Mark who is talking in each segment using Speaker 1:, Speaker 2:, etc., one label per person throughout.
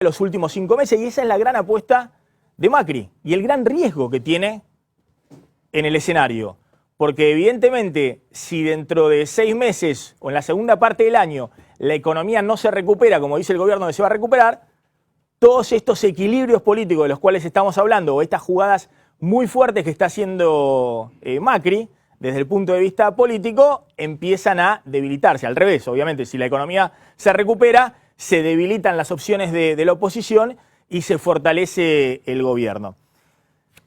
Speaker 1: los últimos 5 meses, y esa es la gran apuesta de Macri y el gran riesgo que tiene en el escenario. Porque evidentemente, si dentro de 6 meses o en la segunda parte del año la economía no se recupera, como dice el gobierno que se va a recuperar, todos estos equilibrios políticos de los cuales estamos hablando, o estas jugadas muy fuertes que está haciendo Macri, desde el punto de vista político, empiezan a debilitarse. Al revés, obviamente, si la economía se recupera, se debilitan las opciones de la oposición y se fortalece el gobierno.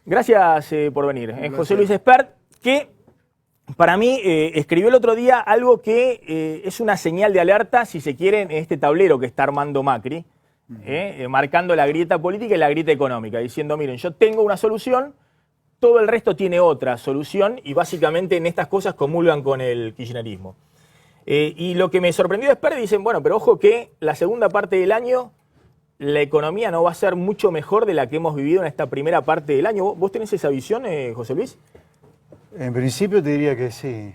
Speaker 1: Gracias por venir. José Luis Espert, que para mí escribió el otro día algo que es una señal de alerta, si se quiere, en este tablero que está armando Macri, marcando la grieta política y la grieta económica, diciendo, miren, yo tengo una solución, todo el resto tiene otra solución, y básicamente en estas cosas comulgan con el kirchnerismo. Y lo que me sorprendió es que dicen, bueno, pero ojo que la segunda parte del año la economía no va a ser mucho mejor de la que hemos vivido en esta primera parte del año. ¿Vos tenés esa visión, José Luis?
Speaker 2: En principio te diría que sí.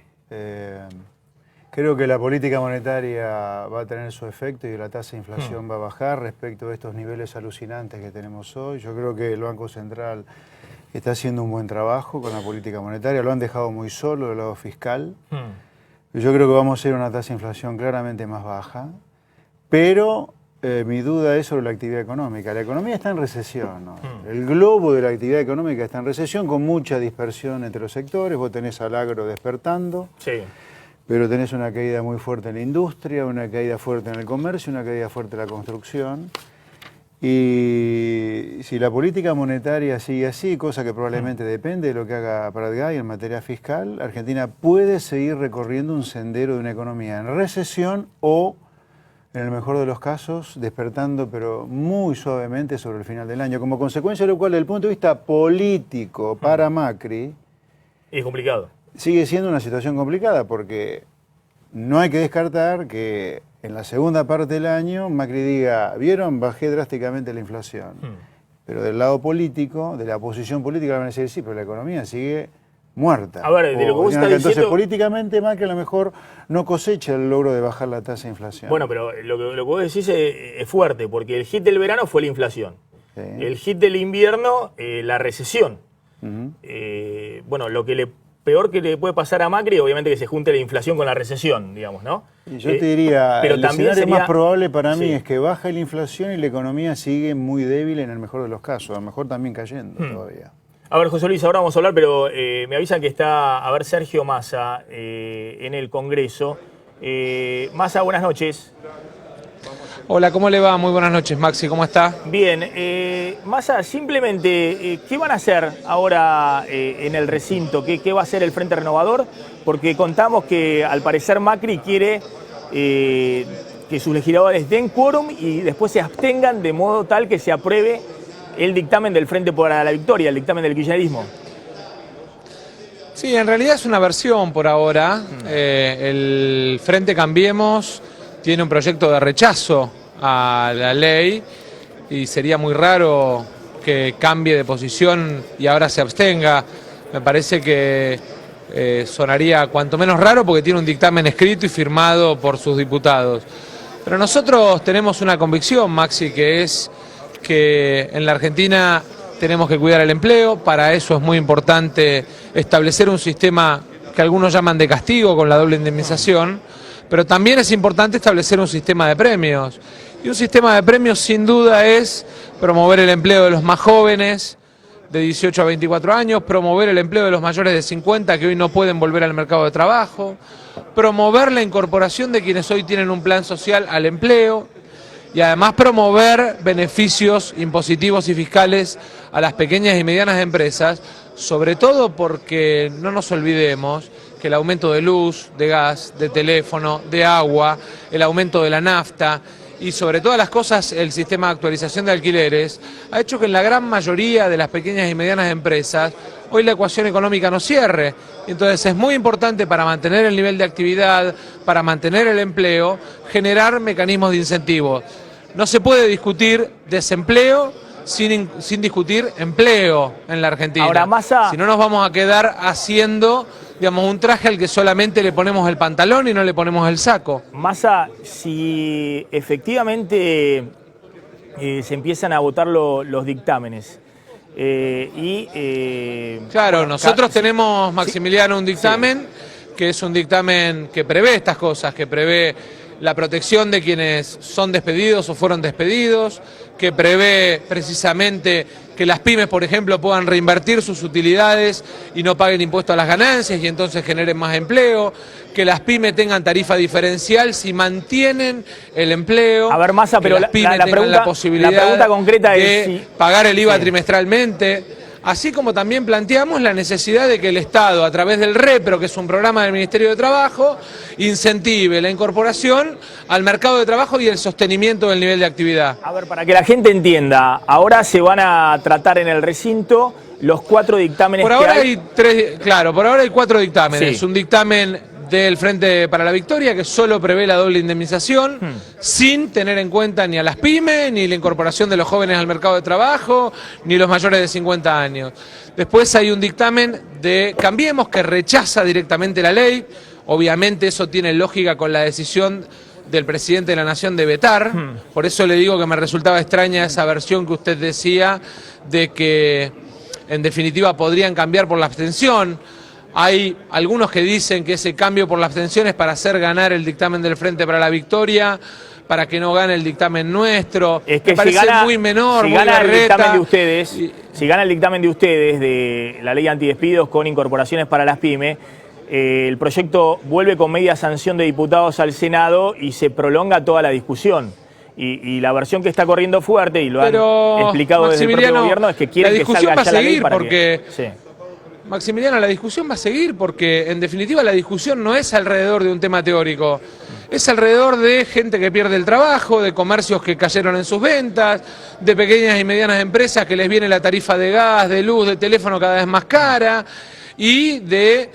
Speaker 2: Creo que la política monetaria va a tener su efecto y la tasa de inflación va a bajar respecto a estos niveles alucinantes que tenemos hoy. Yo creo que el Banco Central está haciendo un buen trabajo con la política monetaria, lo han dejado muy solo del lado fiscal. Yo creo que vamos a ir a una tasa de inflación claramente más baja, pero mi duda es sobre la actividad económica. La economía está en recesión, ¿no? El globo de la actividad económica está en recesión, con mucha dispersión entre los sectores. Vos tenés al agro despertando,
Speaker 1: sí,
Speaker 2: pero tenés una caída muy fuerte en la industria, una caída fuerte en el comercio, una caída fuerte en la construcción. Y si la política monetaria sigue así, cosa que probablemente depende de lo que haga Pratgay en materia fiscal, Argentina puede seguir recorriendo un sendero de una economía en recesión o, en el mejor de los casos, despertando, pero muy suavemente sobre el final del año. Como consecuencia de lo cual, desde el punto de vista político para Macri,
Speaker 1: es complicado.
Speaker 2: Sigue siendo una situación complicada, porque no hay que descartar que en la segunda parte del año Macri diga, ¿vieron? Bajé drásticamente la inflación. Pero del lado político, de la oposición política, van a decir, sí, pero la economía sigue muerta.
Speaker 1: A ver, de lo que vos estás
Speaker 2: entonces,
Speaker 1: diciendo,
Speaker 2: políticamente Macri a lo mejor no cosecha el logro de bajar la tasa de inflación.
Speaker 1: bueno, pero lo que vos decís es fuerte, porque el hit del verano fue la inflación.
Speaker 2: Sí.
Speaker 1: El hit del invierno, la recesión. Bueno, lo que peor que le puede pasar a Macri, obviamente, que se junte la inflación con la recesión, digamos, ¿no?
Speaker 2: Y yo te diría,
Speaker 1: pero
Speaker 2: el
Speaker 1: también
Speaker 2: escenario
Speaker 1: sería
Speaker 2: más probable para mí
Speaker 1: sí,
Speaker 2: es que baja la inflación y la economía sigue muy débil en el mejor de los casos, a lo mejor también cayendo todavía.
Speaker 1: A ver, José Luis, ahora vamos a hablar, pero me avisan que está, a ver, Sergio Massa en el Congreso. Massa, buenas noches.
Speaker 3: Hola, ¿cómo le va? Muy buenas noches, Maxi, ¿cómo está?
Speaker 1: Bien, Massa, simplemente, ¿qué van a hacer ahora en el recinto? ¿Qué va a hacer el Frente Renovador? Porque contamos que al parecer Macri quiere que sus legisladores den quórum y después se abstengan de modo tal que se apruebe el dictamen del Frente para la Victoria, el dictamen del kirchnerismo.
Speaker 3: Sí, en realidad es una versión por ahora. El Frente Cambiemos tiene un proyecto de rechazo a la ley y sería muy raro que cambie de posición y ahora se abstenga. Me parece que sonaría cuanto menos raro porque tiene un dictamen escrito y firmado por sus diputados. Pero nosotros tenemos una convicción, Maxi, que es que en la Argentina tenemos que cuidar el empleo. Para eso es muy importante establecer un sistema que algunos llaman de castigo con la doble indemnización, pero también es importante establecer un sistema de premios. Y un sistema de premios sin duda es promover el empleo de los más jóvenes, de 18 a 24 años, promover el empleo de los mayores de 50 que hoy no pueden volver al mercado de trabajo, promover la incorporación de quienes hoy tienen un plan social al empleo y además promover beneficios impositivos y fiscales a las pequeñas y medianas empresas, sobre todo porque no nos olvidemos que el aumento de luz, de gas, de teléfono, de agua, el aumento de la nafta y sobre todas las cosas el sistema de actualización de alquileres ha hecho que en la gran mayoría de las pequeñas y medianas empresas hoy la ecuación económica no cierre. Entonces es muy importante para mantener el nivel de actividad, para mantener el empleo, generar mecanismos de incentivos. No se puede discutir desempleo sin discutir empleo en la Argentina.
Speaker 1: Ahora, Massa,
Speaker 3: si no nos vamos a quedar haciendo, digamos, un traje al que solamente le ponemos el pantalón y no le ponemos el saco.
Speaker 1: Massa, si efectivamente se empiezan a votar los dictámenes.
Speaker 3: Claro, nosotros tenemos, Maximiliano, un dictamen que es un dictamen que prevé estas cosas, que prevé la protección de quienes son despedidos o fueron despedidos, que prevé precisamente que las pymes, por ejemplo, puedan reinvertir sus utilidades y no paguen impuestos a las ganancias y entonces generen más empleo, que las pymes tengan tarifa diferencial si mantienen el empleo.
Speaker 1: A ver, Massa, pero
Speaker 3: las pymes
Speaker 1: la
Speaker 3: tengan
Speaker 1: pregunta,
Speaker 3: la posibilidad
Speaker 1: la pregunta concreta
Speaker 3: de
Speaker 1: es
Speaker 3: pagar el IVA trimestralmente. Así como también planteamos la necesidad de que el Estado, a través del REPRO, que es un programa del Ministerio de Trabajo, incentive la incorporación al mercado de trabajo y el sostenimiento del nivel de actividad.
Speaker 1: A ver, para que la gente entienda, ahora se van a tratar en el recinto los 4 dictámenes
Speaker 3: por ahora hay 3, claro, por ahora hay 4 dictámenes.
Speaker 1: Sí.
Speaker 3: Un dictamen del Frente para la Victoria que solo prevé la doble indemnización, sin tener en cuenta ni a las pymes, ni la incorporación de los jóvenes al mercado de trabajo, ni los mayores de 50 años. Después hay un dictamen de Cambiemos que rechaza directamente la ley. Obviamente eso tiene lógica con la decisión del presidente de la Nación de vetar. Por eso le digo que me resultaba extraña esa versión que usted decía de que en definitiva podrían cambiar por la abstención. Hay algunos que dicen que ese cambio por la abstención es para hacer ganar el dictamen del Frente para la Victoria, para que no gane el dictamen nuestro.
Speaker 1: Es que
Speaker 3: me parece muy menor,
Speaker 1: si
Speaker 3: muy
Speaker 1: gana el
Speaker 3: berreta.
Speaker 1: dictamen de ustedes, si gana el dictamen de ustedes de la ley antidespidos con incorporaciones para las pymes, el proyecto vuelve con media sanción de diputados al Senado y se prolonga toda la discusión. Y la versión que está corriendo fuerte, y lo han explicado desde el propio gobierno, es que quieren que salga ya la ley para que... Sí.
Speaker 3: Maximiliano, la discusión va a seguir porque, en definitiva, la discusión no es alrededor de un tema teórico. Es alrededor de gente que pierde el trabajo, de comercios que cayeron en sus ventas, de pequeñas y medianas empresas que les viene la tarifa de gas, de luz, de teléfono cada vez más cara, y de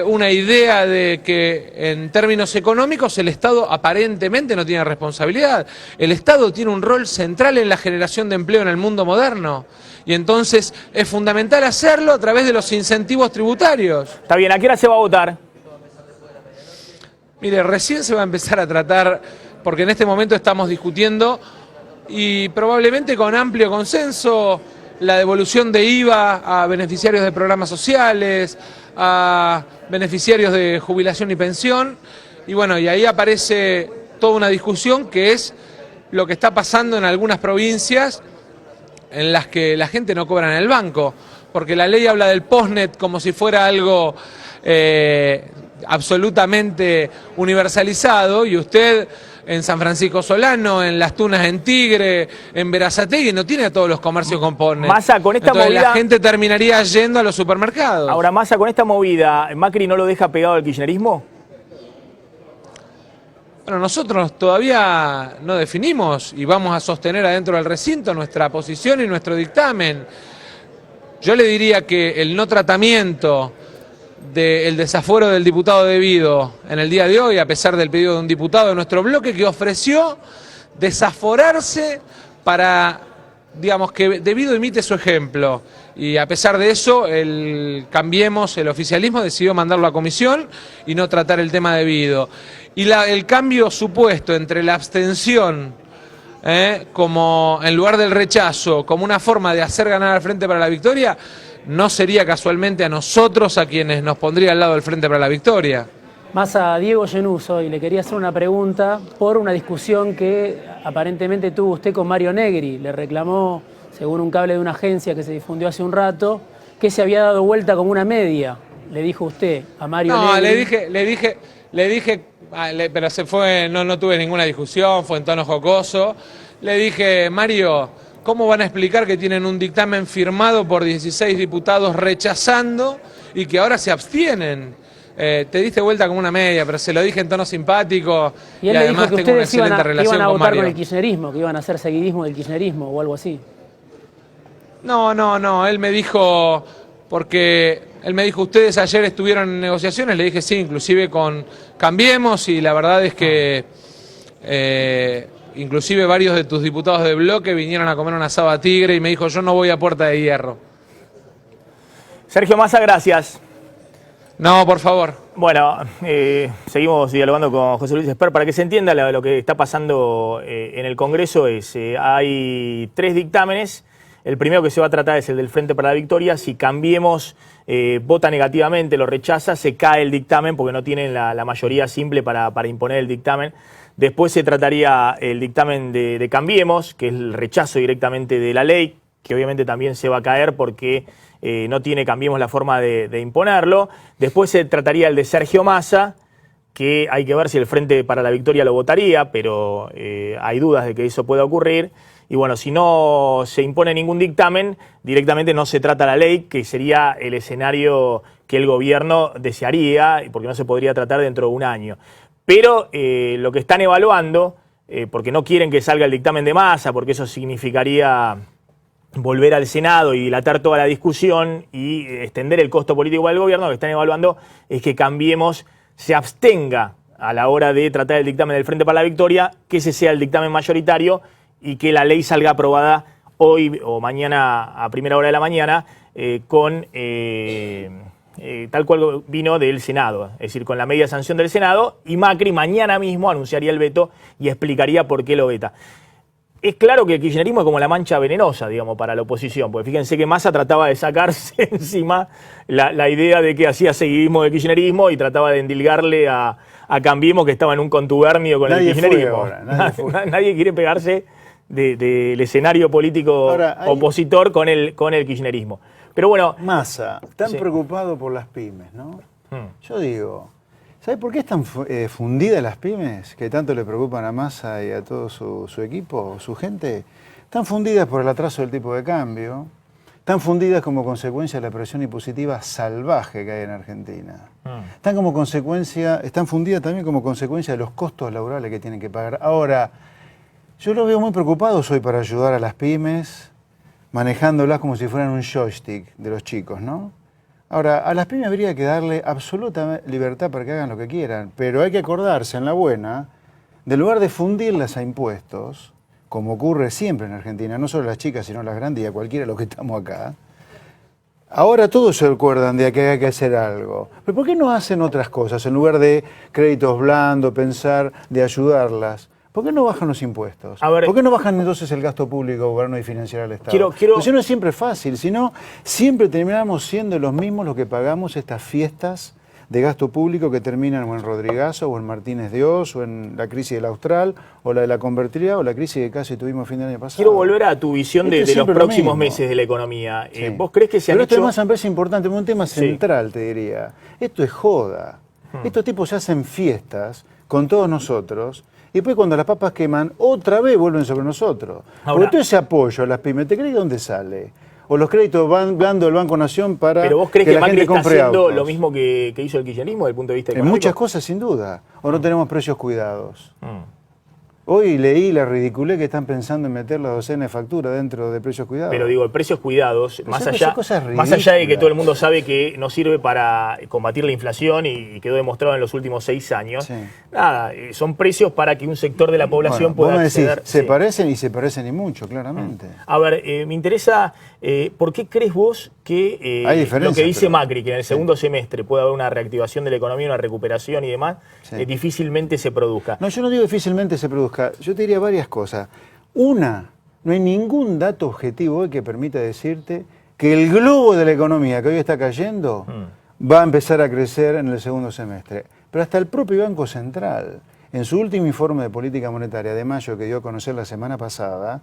Speaker 3: una idea de que, en términos económicos, el Estado aparentemente no tiene responsabilidad. El Estado tiene un rol central en la generación de empleo en el mundo moderno. Y entonces es fundamental hacerlo a través de los incentivos tributarios.
Speaker 1: Está bien, ¿a qué hora se va a votar?
Speaker 3: Mire, recién se va a empezar a tratar, porque en este momento estamos discutiendo, y probablemente con amplio consenso, la devolución de IVA a beneficiarios de programas sociales, a beneficiarios de jubilación y pensión, y bueno, y ahí aparece toda una discusión que es lo que está pasando en algunas provincias, en las que la gente no cobra en el banco, porque la ley habla del postnet como si fuera algo absolutamente universalizado, y usted en San Francisco Solano, en Las Tunas en Tigre, en Berazategui, no tiene a todos los comercios con postnet.
Speaker 1: Massa, con esta
Speaker 3: entonces
Speaker 1: movida,
Speaker 3: la gente terminaría yendo a los supermercados.
Speaker 1: Ahora, Massa, con esta movida, ¿Macri no lo deja pegado al kirchnerismo?
Speaker 3: Bueno, nosotros todavía no definimos y vamos a sostener adentro del recinto nuestra posición y nuestro dictamen. Yo le diría que el no tratamiento del desafuero del diputado debido en el día de hoy, a pesar del pedido de un diputado de nuestro bloque que ofreció desaforarse para, digamos, que Debido imite su ejemplo. Y a pesar de eso, Cambiemos, el oficialismo, decidió mandarlo a comisión y no tratar el tema debido. Y el cambio supuesto entre la abstención, como en lugar del rechazo, como una forma de hacer ganar al Frente para la Victoria, no sería casualmente a nosotros a quienes nos pondría al lado del Frente para la Victoria.
Speaker 4: Massa, Diego Genuso, y le quería hacer una pregunta por una discusión que aparentemente tuvo usted con Mario Negri. Le reclamó, según un cable de una agencia que se difundió hace un rato, que se había dado vuelta como una media. Le dijo usted a Mario Negri.
Speaker 3: No, le dije, pero se fue, no tuve ninguna discusión, fue en tono jocoso. Le dije, Mario, ¿cómo van a explicar que tienen un dictamen firmado por 16 diputados rechazando y que ahora se abstienen? Te diste vuelta como una media, pero se lo dije en tono simpático y
Speaker 4: él
Speaker 3: además
Speaker 4: dijo que
Speaker 3: tengo una
Speaker 4: ustedes
Speaker 3: excelente relación
Speaker 4: iban a
Speaker 3: con
Speaker 4: votar
Speaker 3: Mario.
Speaker 4: con el kirchnerismo, que iban a hacer seguidismo del kirchnerismo o algo así.
Speaker 3: No, él me dijo, ustedes ayer estuvieron en negociaciones, le dije sí, inclusive con Cambiemos, y la verdad es que inclusive varios de tus diputados de bloque vinieron a comer un asado a Tigre y me dijo, yo no voy a Puerta de Hierro.
Speaker 1: Sergio Massa, gracias.
Speaker 3: No, por favor.
Speaker 1: Bueno, seguimos dialogando con José Luis Esper. Para que se entienda lo que está pasando en el Congreso hay 3 dictámenes. El primero que se va a tratar es el del Frente para la Victoria. Si Cambiemos vota negativamente, lo rechaza, se cae el dictamen porque no tienen la mayoría simple para imponer el dictamen. Después se trataría el dictamen de Cambiemos, que es el rechazo directamente de la ley, que obviamente también se va a caer porque no tiene Cambiemos la forma de imponerlo. Después se trataría el de Sergio Massa, que hay que ver si el Frente para la Victoria lo votaría, pero hay dudas de que eso pueda ocurrir. Y bueno, si no se impone ningún dictamen, directamente no se trata la ley, que sería el escenario que el gobierno desearía, porque no se podría tratar dentro de un año. Pero lo que están evaluando, porque no quieren que salga el dictamen de Massa, porque eso significaría volver al Senado y dilatar toda la discusión y extender el costo político para el gobierno, lo que están evaluando es que Cambiemos se abstenga a la hora de tratar el dictamen del Frente para la Victoria, que ese sea el dictamen mayoritario y que la ley salga aprobada hoy o mañana a primera hora de la mañana tal cual vino del Senado, es decir, con la media sanción del Senado, y Macri mañana mismo anunciaría el veto y explicaría por qué lo veta. Es claro que el kirchnerismo es como la mancha venenosa, digamos, para la oposición, porque fíjense que Massa trataba de sacarse encima la idea de que hacía seguidismo del kirchnerismo y trataba de endilgarle a Cambiemos, que estaba en un contubernio con el kirchnerismo. Nadie quiere pegarse del escenario político opositor con el kirchnerismo. Pero bueno,
Speaker 2: Massa, tan preocupado por las pymes, ¿no? Yo digo, ¿sabe por qué están fundidas las pymes que tanto le preocupan a Massa y a todo su equipo, su gente? Están fundidas por el atraso del tipo de cambio, están fundidas como consecuencia de la presión impositiva salvaje que hay en Argentina. Están fundidas también como consecuencia de los costos laborales que tienen que pagar. Ahora, yo los veo muy preocupados hoy para ayudar a las pymes, manejándolas como si fueran un joystick de los chicos, ¿no? Ahora, a las pymes habría que darle absoluta libertad para que hagan lo que quieran, pero hay que acordarse en la buena, de lugar de fundirlas a impuestos, como ocurre siempre en Argentina, no solo a las chicas, sino a las grandes y a cualquiera de los que estamos acá, ahora todos se acuerdan de que hay que hacer algo. ¿Pero por qué no hacen otras cosas en lugar de créditos blandos, pensar de ayudarlas? ¿Por qué no bajan los impuestos? ¿Por qué no bajan entonces el gasto público, gobierno y financiar al Estado? Pues no es siempre fácil, sino siempre terminamos siendo los mismos los que pagamos estas fiestas de gasto público que terminan o en Rodrigazo, o en Martínez de Oz, o en la crisis del Austral, o la de la convertibilidad, o la crisis que casi tuvimos fin de año pasado.
Speaker 1: Quiero volver a tu visión de los próximos meses de la economía. Sí. ¿Vos crees que se han hecho...?
Speaker 2: Pero esto es importante, un tema central, te diría. Esto es joda. Estos tipos se hacen fiestas con todos nosotros, y después cuando las papas queman, otra vez vuelven sobre nosotros. Porque todo ese apoyo a las pymes, ¿te crees de dónde sale? O los créditos blandos del Banco Nación para
Speaker 1: ¿Pero vos crees que
Speaker 2: la
Speaker 1: Macri
Speaker 2: gente
Speaker 1: está
Speaker 2: compre
Speaker 1: haciendo
Speaker 2: autos.
Speaker 1: lo mismo que hizo el kirchnerismo desde el punto de vista
Speaker 2: En
Speaker 1: económico?
Speaker 2: muchas cosas, sin duda. O no tenemos precios cuidados. Hoy leí la ridiculez que están pensando en meter la docena de facturas dentro de precios cuidados.
Speaker 1: Pero digo, precios cuidados,
Speaker 2: Pero
Speaker 1: más
Speaker 2: son
Speaker 1: allá de que todo el mundo sabe que no sirve para combatir la inflación y quedó demostrado en los últimos 6 años, nada, son precios para que un sector de la población pueda acceder.
Speaker 2: Se parecen y se parecen y mucho, claramente.
Speaker 1: A ver, me interesa, ¿por qué crees vos que lo que dice Macri, que en el segundo semestre puede haber una reactivación de la economía, una recuperación y demás, difícilmente se produzca?
Speaker 2: No, yo no digo difícilmente se produzca. Yo te diría varias cosas. Una, no hay ningún dato objetivo hoy que permita decirte que el globo de la economía que hoy está cayendo va a empezar a crecer en el segundo semestre. Pero hasta el propio Banco Central, en su último informe de política monetaria de mayo que dio a conocer la semana pasada,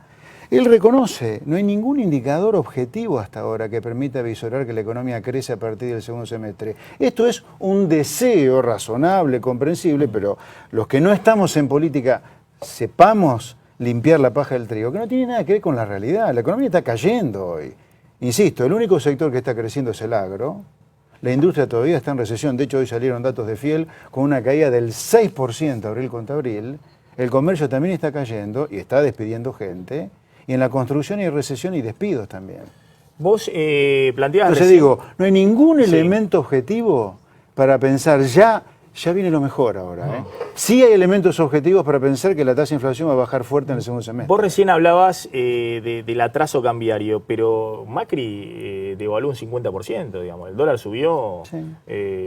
Speaker 2: él reconoce, no hay ningún indicador objetivo hasta ahora que permita visorar que la economía crece a partir del segundo semestre. Esto es un deseo razonable, comprensible, pero los que no estamos en política sepamos limpiar la paja del trigo, que no tiene nada que ver con la realidad. La economía está cayendo hoy. Insisto, el único sector que está creciendo es el agro. La industria todavía está en recesión. De hecho, hoy salieron datos de Fiel con una caída del 6% abril contra abril. El comercio también está cayendo y está despidiendo gente. Y en la construcción hay recesión y despidos también.
Speaker 1: Vos planteabas...
Speaker 2: Entonces digo, no hay ningún elemento objetivo para pensar ya Ya viene lo mejor ahora. Sí hay elementos objetivos para pensar que la tasa de inflación va a bajar fuerte en el segundo semestre.
Speaker 1: Vos recién hablabas del atraso cambiario, pero Macri devaluó un 50%, digamos. El dólar subió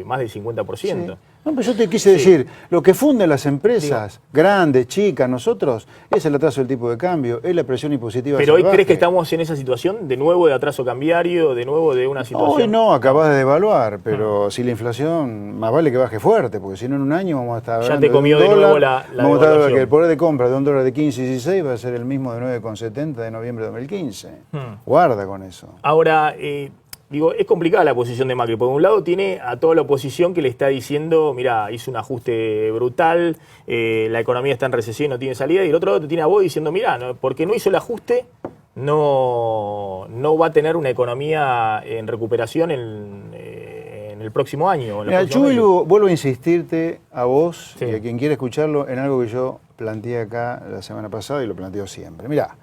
Speaker 1: más del 50%.
Speaker 2: Sí. No, pero yo te quise decir, lo que funden las empresas, grandes, chicas, nosotros, es el atraso del tipo de cambio, es la presión impositiva.
Speaker 1: Pero
Speaker 2: salvaje.
Speaker 1: hoy crees que estamos en esa situación, de nuevo de atraso cambiario, de nuevo de una situación.
Speaker 2: Hoy no, acabás de devaluar, pero si la inflación, más vale que baje fuerte, porque si no en un año vamos a estar
Speaker 1: Ya te comió de nuevo la
Speaker 2: vamos a estar
Speaker 1: devaluación.
Speaker 2: que el poder de compra de un dólar de 15 y 16 va a ser el mismo de 9,70 de noviembre de 2015. Guarda con eso.
Speaker 1: Ahora, digo, es complicada la posición de Macri. Por un lado tiene a toda la oposición que le está diciendo, mira, hizo un ajuste brutal, la economía está en recesión y no tiene salida. Y el otro lado te tiene a vos diciendo, mira, porque no hizo el ajuste, no va a tener una economía en recuperación en el próximo año.
Speaker 2: Mira, yo vuelvo a insistirte a vos y a quien quiera escucharlo en algo que yo planteé acá la semana pasada y lo planteo siempre. Mirá,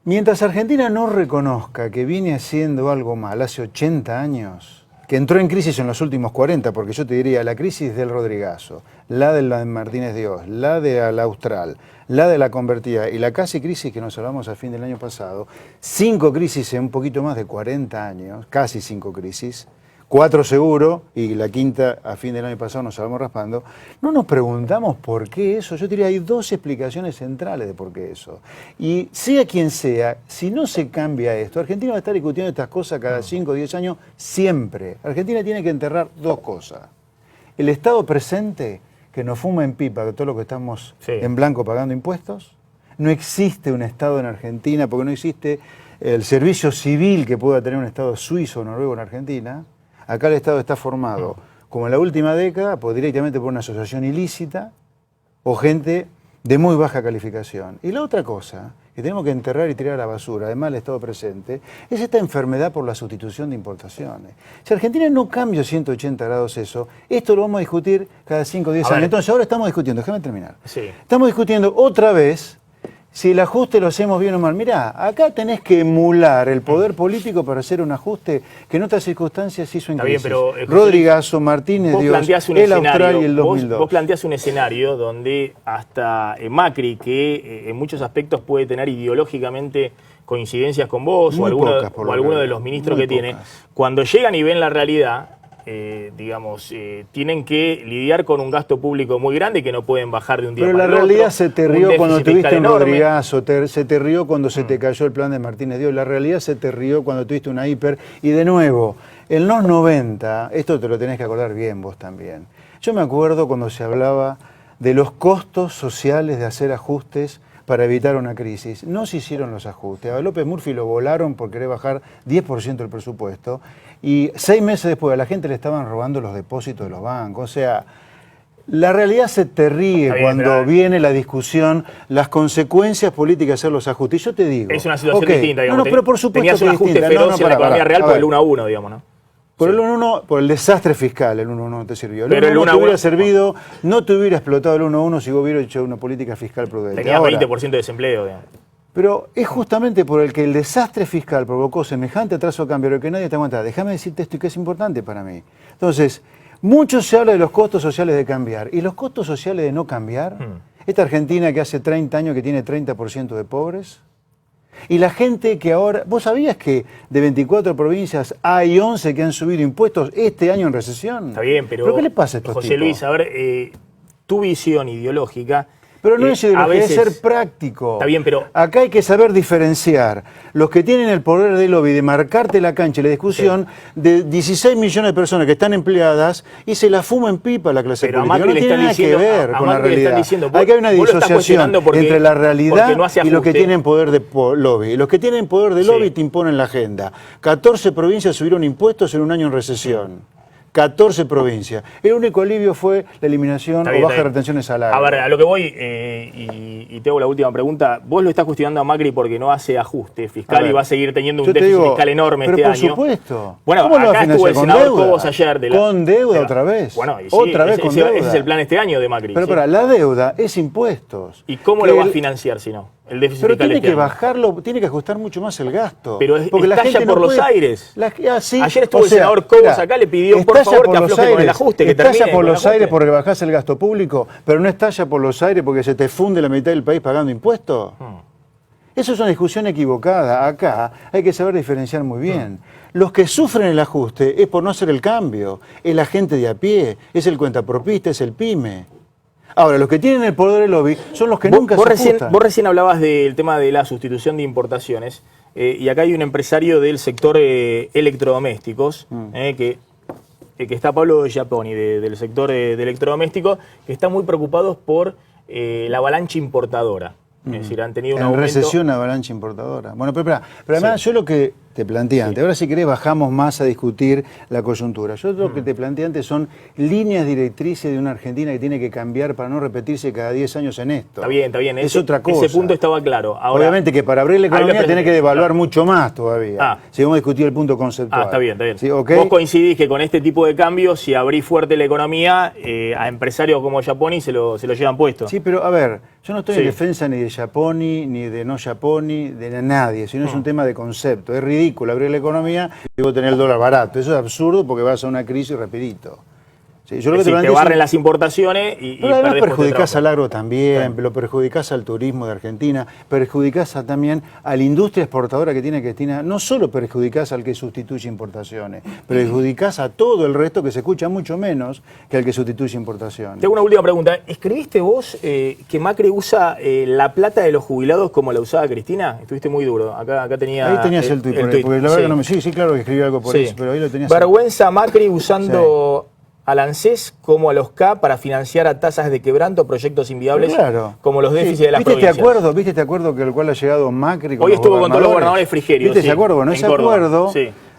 Speaker 2: mientras Argentina no reconozca que viene haciendo algo mal hace 80 años, que entró en crisis en los últimos 40, porque yo te diría la crisis del Rodrigazo, la de la Martínez Dios, la de la Austral, la de la Convertida y la casi crisis que nos hablamos al fin del año pasado, 5 crisis en un poquito más de 40 años, casi 5 crisis, 4 seguro, y la quinta a fin del año pasado nos vamos raspando, no nos preguntamos por qué eso. Yo diría, hay 2 explicaciones centrales de por qué eso. Y sea quien sea, si no se cambia esto, Argentina va a estar discutiendo estas cosas cada 5 o 10 años siempre. Argentina tiene que enterrar 2 cosas. El Estado presente, que nos fuma en pipa todo lo que estamos en blanco pagando impuestos. No existe un Estado en Argentina, porque no existe el servicio civil que pueda tener un Estado suizo o noruego en Argentina. Acá el Estado está formado, como en la última década, pues directamente por una asociación ilícita o gente de muy baja calificación. Y la otra cosa que tenemos que enterrar y tirar a la basura, además del Estado presente, es esta enfermedad por la sustitución de importaciones. Si Argentina no cambia 180 grados eso, esto lo vamos a discutir cada 5 o 10 años. Entonces ahora estamos discutiendo, déjame terminar. Estamos discutiendo otra vez si el ajuste lo hacemos bien o mal. Mirá, acá tenés que emular el poder político para hacer un ajuste que en otras circunstancias hizo en crisis.
Speaker 1: Pero,
Speaker 2: Rodrigazo, Martínez Dios, el Austral y el 2002.
Speaker 1: Vos planteás un escenario donde hasta Macri, que en muchos aspectos puede tener ideológicamente coincidencias con vos o alguno de los ministros que tiene, cuando llegan y ven la realidad, tienen que lidiar con un gasto público muy grande que no pueden bajar de un día para el otro.
Speaker 2: Pero la realidad se te rió cuando tuviste un Rodrigazo, se te rió cuando se te cayó el plan de Martínez Dios, la realidad se te rió cuando tuviste una hiper. Y de nuevo, en los 90, esto te lo tenés que acordar bien vos también. Yo me acuerdo cuando se hablaba de los costos sociales de hacer ajustes para evitar una crisis. No se hicieron los ajustes. A López Murphy lo volaron por querer bajar 10% del presupuesto y 6 meses después a la gente le estaban robando los depósitos de los bancos. O sea, la realidad se te ríe cuando viene la discusión, las consecuencias políticas de hacer los ajustes. Y yo te digo...
Speaker 1: Es una situación distinta, digamos.
Speaker 2: No, pero por supuesto
Speaker 1: tenías un ajuste feroz en la economía real por el 1 a 1, digamos, ¿no?
Speaker 2: Por el 1-1, por el desastre fiscal, el 1-1 no te sirvió. El
Speaker 1: pero
Speaker 2: 1-1
Speaker 1: el 1-1
Speaker 2: te hubiera servido, no te hubiera explotado el 1-1 si vos hubieras hecho una política fiscal prudente.
Speaker 1: Tenías 20% de desempleo, digamos.
Speaker 2: Pero es justamente por el que el desastre fiscal provocó semejante atraso cambiario que nadie te aguanta. Déjame decirte esto y que es importante para mí. Entonces, mucho se habla de los costos sociales de cambiar. ¿Y los costos sociales de no cambiar? Esta Argentina que hace 30 años que tiene 30% de pobres. Y la gente que ahora... ¿Vos sabías que de 24 provincias hay 11 que han subido impuestos este año en recesión?
Speaker 1: Está bien, pero
Speaker 2: ¿qué le pasa a estos
Speaker 1: José
Speaker 2: tipos?
Speaker 1: Luis, a ver, tu visión ideológica...
Speaker 2: Pero no es ideología, es ser práctico.
Speaker 1: Está bien, pero...
Speaker 2: Acá hay que saber diferenciar los que tienen el poder de lobby de marcarte la cancha y la discusión de 16 millones de personas que están empleadas y se la fuma en pipa la clase
Speaker 1: pero
Speaker 2: política.
Speaker 1: No
Speaker 2: tiene nada que ver con la realidad. Hay que hay una
Speaker 1: vos
Speaker 2: disociación entre la realidad y los que tienen poder de lobby. Los que tienen poder de lobby te imponen la agenda. 14 provincias subieron impuestos en un año en recesión. 14 provincias. El único alivio fue la eliminación o baja retención de salario.
Speaker 1: A ver, a lo que voy, y te hago la última pregunta, vos lo estás cuestionando a Macri porque no hace ajuste fiscal y va a seguir teniendo un déficit fiscal enorme este año.
Speaker 2: Pero por supuesto.
Speaker 1: Bueno,
Speaker 2: ¿Cómo
Speaker 1: acá estuvo el senador Cobos ayer.
Speaker 2: Con deuda otra vez.
Speaker 1: Bueno, y sí,
Speaker 2: otra vez con deuda.
Speaker 1: Ese es el plan este año de Macri.
Speaker 2: Pero la deuda es impuestos.
Speaker 1: ¿Y cómo lo va a financiar si no? el déficit
Speaker 2: Pero
Speaker 1: fiscal
Speaker 2: tiene
Speaker 1: este
Speaker 2: que
Speaker 1: año.
Speaker 2: bajarlo, tiene que ajustar mucho más el gasto.
Speaker 1: Pero estalla por los aires.
Speaker 2: Sí,
Speaker 1: Ayer estuvo el senador Cobos acá, le pidió por favor que afloje con el ajuste, que termine
Speaker 2: estalla por
Speaker 1: con el
Speaker 2: los aires
Speaker 1: ajuste.
Speaker 2: porque bajás el gasto público, pero no estalla por los aires porque se te funde la mitad del país pagando impuestos. Eso es una discusión equivocada. Acá hay que saber diferenciar muy bien. Los que sufren el ajuste es por no hacer el cambio. Es la gente de a pie, es el cuentapropista, es el pyme. Ahora, los que tienen el poder del lobby son los que nunca se ajustan.
Speaker 1: Vos recién hablabas del tema de la sustitución de importaciones, y acá hay un empresario del sector electrodomésticos, que está Pablo Giapponi, del sector de electrodomésticos, que está muy preocupados por la avalancha importadora. Es decir, han tenido un aumento.
Speaker 2: Recesión, avalancha importadora. Bueno, pero además yo lo que te planteé antes, ahora si querés bajamos más a discutir la coyuntura. Yo lo que te planteé antes son líneas directrices de una Argentina que tiene que cambiar para no repetirse cada 10 años en esto.
Speaker 1: Está bien.
Speaker 2: Es otra cosa.
Speaker 1: Ese punto estaba claro. Ahora,
Speaker 2: obviamente que para abrir la economía tenés que devaluar mucho más todavía. Si vamos a discutir el punto conceptual.
Speaker 1: Está bien.
Speaker 2: ¿Sí? ¿Okay?
Speaker 1: Vos coincidís que con este tipo de cambios, si abrís fuerte la economía, a empresarios como Giapponi se lo llevan puesto.
Speaker 2: Sí, pero a ver, yo no estoy en defensa ni de Giapponi, ni de no Giapponi, de nadie, sino es un tema de concepto. Es ridículo abrir la economía y vos tenés el dólar barato. Eso es absurdo porque vas a una crisis rapidito. Sí, yo lo que
Speaker 1: te barren las importaciones y
Speaker 2: pero además
Speaker 1: perdés
Speaker 2: perjudicás al agro también, lo perjudicás al turismo de Argentina, perjudicás también a la industria exportadora que tiene Argentina. No solo perjudicás al que sustituye importaciones, perjudicás a todo el resto que se escucha mucho menos que al que sustituye importaciones.
Speaker 1: Tengo una última pregunta. ¿Escribiste vos que Macri usa la plata de los jubilados como la usaba Cristina? Estuviste muy duro. Acá tenía.
Speaker 2: Ahí tenías el tuit, porque la verdad que no me. Sí, claro que escribí algo por eso, pero ahí lo tenías.
Speaker 1: Vergüenza Macri usando al ANSES como a los K para financiar a tasas de quebranto proyectos inviables como los déficits de las provincias.
Speaker 2: ¿Viste este acuerdo que el cual ha llegado Macri con
Speaker 1: Hoy estuvo con todos los gobernadores Frigerio.
Speaker 2: ¿Viste ese acuerdo? Bueno, ese acuerdo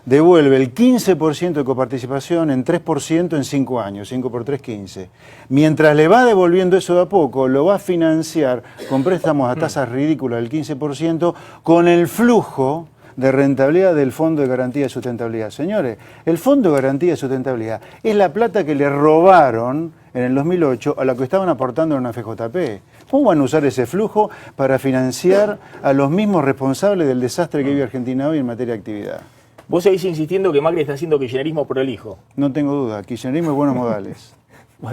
Speaker 2: devuelve el 15% de coparticipación en 3% en 5 años, 5 por 3, 15. Mientras le va devolviendo eso de a poco, lo va a financiar con préstamos a tasas ridículas del 15% con el flujo de rentabilidad del Fondo de Garantía de Sustentabilidad. Señores, el Fondo de Garantía de Sustentabilidad es la plata que le robaron en el 2008 a la que estaban aportando en una FJP. ¿Cómo van a usar ese flujo para financiar a los mismos responsables del desastre que vive Argentina hoy en materia de actividad?
Speaker 1: Vos seguís insistiendo que Macri está haciendo kirchnerismo prolijo.
Speaker 2: No tengo duda, kirchnerismo y buenos modales.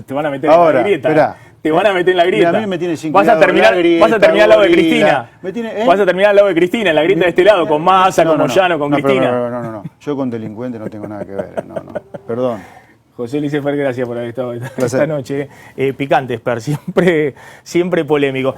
Speaker 1: Te van a meter en la grieta.
Speaker 2: Esperá.
Speaker 1: Te van a meter en la grieta.
Speaker 2: Mira, a mí me tiene sin
Speaker 1: vas a terminar al lado de Cristina. Vas a terminar al lado de Cristina, en la grieta de este lado, con Massa, con Moyano, con Cristina.
Speaker 2: No. Yo con delincuentes no tengo nada que ver. No. Perdón.
Speaker 1: José Luis Efer, gracias por haber estado esta noche. Picante, Esper, siempre polémico.